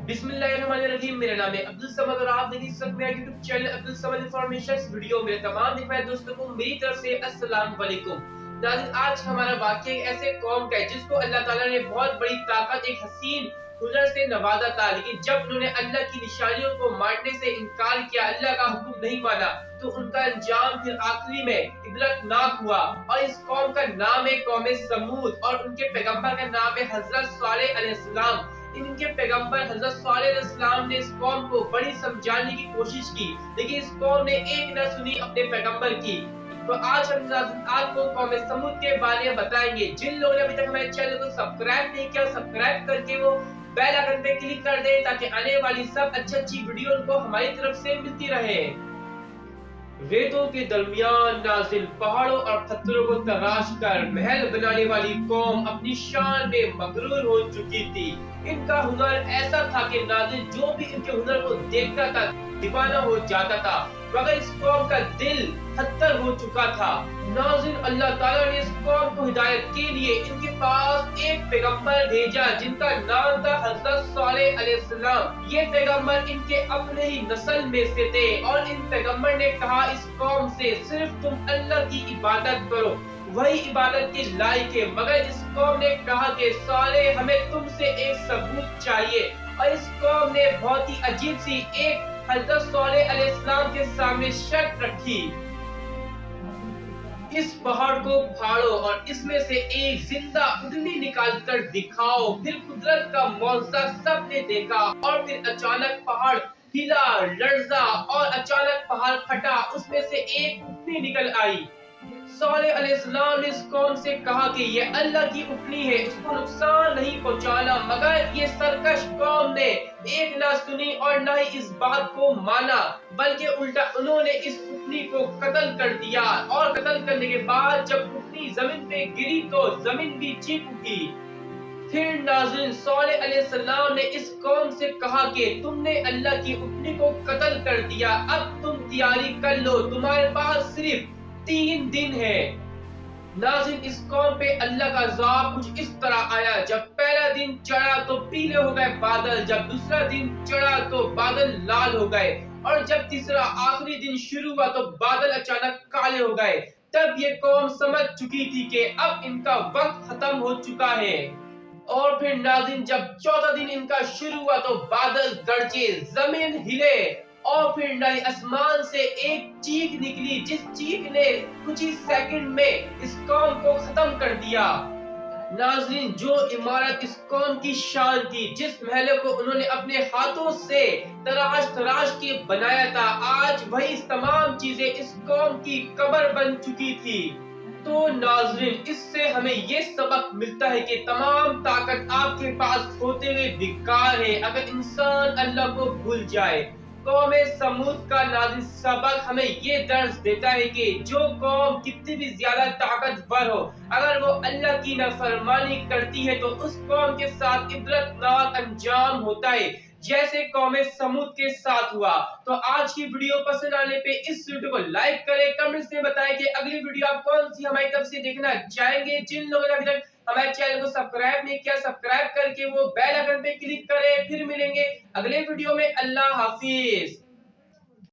बिस्मिल्लाहिर्रहमानिर्रहीम। मेरा नाम है अब्दुल समद और आप देख सकते हैं YouTube channel Abdul Samad information video. मेरे तमाम देखने वाले दोस्तों को मेरी तरफ से अस्सलाम वालेकुम। नाज़रीन, आज हमारा वाक़या एक ऐसे कौम का है जिसको अल्लाह ताला ने बहुत बड़ी ताकत, एक हसीन हुनर से नवाजा था, लेकिन जब उन्होंने अल्लाह की निशानियों को मानने से इनकार किया, अल्लाह का हुक्म नहीं माना, तो उनका अंजाम फिर आखिरी में इबरतनाक हुआ। और इस कौम का नाम है कौम समूद और उनके पैगंबर का नाम है हजरत सालेह अलैहिस्सलाम। इनके पैगंबर हजरत सालेह अलैहिस्सलाम ने इस कौम को बड़ी समझाने की कोशिश की, लेकिन इस कौम ने एक न सुनी अपने पैगंबर की। तो आज हम आपको कौम समूद के बारे में बताएंगे। जिन लोगों ने अभी तक हमारे चैनल को सब्सक्राइब नहीं किया, सब्सक्राइब करके वो बेल आइकन पे क्लिक कर दे ताकि आने वाली सब अच्छी वीडियो उनको हमारी तरफ से मिलती रहे। रेतों के दरमियान नाज़िल पहाड़ों और पत्थरों को तराश कर महल बनाने वाली कौम अपनी शान में मगरूर हो चुकी थी। इनका हुनर ऐसा था कि नाज़िल जो भी इनके हुनर को देखता था दीवाना हो जाता था, मगर इस कौम का दिल हत्तर हो चुका था। नाज़िल अल्लाह ताला ने इस कौम को हिदायत के लिए इनके पास एक पैगंबर भेजा जिनका नाम था हजरत सालेह अलैहिस्सलाम। ये पैगंबर इनके अपने ही नस्ल में से थे और इन पैगंबर ने कहा इस कौम से सिर्फ तुम अल्लाह की इबादत करो, वही इबादत के लायक है। मगर इस कौम ने कहा कि सालेह हमें तुमसे एक सबूत चाहिए, और इस कौम ने बहुत ही अजीब सी एक हजरत सालेह अलैहिस्सलाम के सामने शर्त रखी, इस पहाड़ को फाड़ो और इसमें से एक जिंदा उंगली निकाल कर दिखाओ। फिर कुदरत का मौजज़ा सबने देखा और फिर अचानक पहाड़ हिला, लर्जा और अचानक पहाड़ फटा, उसमें से एक उंगली निकल आई। सालेह अलैहिस्सलाम ने इस कौम से कहा कि ये अल्लाह की उंगली है, इसको नुकसान नहीं पहुंचाना, मगर ये सरकश कौम ने एक ना सुनी और ना ही इस बात को माना, बल्कि उल्टा उन्होंने इस उंगली को कत्ल कर दिया। और कत्ल करने के बाद जब उंगली जमीन पे गिरी तो जमीन भी चीख उठी। फिर नाज़रीन सालेह अलैहिस्सलाम ने इस कौम से कहा कि तुमने अल्लाह की उंगली को कत्ल कर दिया, अब तुम तैयारी कर लो, तुम्हारे पास सिर्फ 3 दिन है। नाज़रीन इस कौम पे अल्लाह का अज़ाब कुछ इस तरह आया, जब पहला दिन चढ़ा तो पीले हो गए बादल, जब दूसरा दिन चढ़ा तो बादल लाल हो गए, और जब तीसरा आखिरी दिन शुरू हुआ तो बादल अचानक काले हो गए। तब ये कौम समझ चुकी थी कि अब इनका वक्त खत्म हो चुका है। और फिर नाज़रीन जब चौथा दिन इनका शुरू हुआ तो बादल गरजे, जमीन हिले, और फिर नाज़रीन आसमान से एक चीख निकली, जिस चीख ने कुछ ही सेकंड में इस कौम को खत्म कर दिया। नाज़रीन जो इमारत इस कौम की शान थी, जिस महल को उन्होंने अपने हाथों से तराश के बनाया था, आज वही तमाम चीजें इस कौम की कब्र बन चुकी थी। तो नाज़रीन इससे हमें ये सबक मिलता है कि तमाम ताकत आपके पास होते हुए बेकार है अगर इंसान अल्लाह को भूल जाए। कौम समूद का नाज़रीन सबक हमें ये दर्ज देता है कि जो कौम कितनी भी ज्यादा ताकतवर हो, अगर वो अल्लाह की नाफरमानी करती है तो उस कौम के साथ इबरतनाक अंजाम होता है, जैसे कौम समूद के साथ हुआ। तो आज की वीडियो पसंद आने पे इस वीडियो को लाइक करें, कमेंट्स में बताएं कि अगली वीडियो आप कौन सी हमारी तरफ से देखना चाहेंगे। जिन लोगों ने अभी तक हमारे चैनल को सब्सक्राइब नहीं किया, सब्सक्राइब करके वो बेल आइकन पे क्लिक करें। फिर मिलेंगे अगले वीडियो में। अल्लाह हाफिज।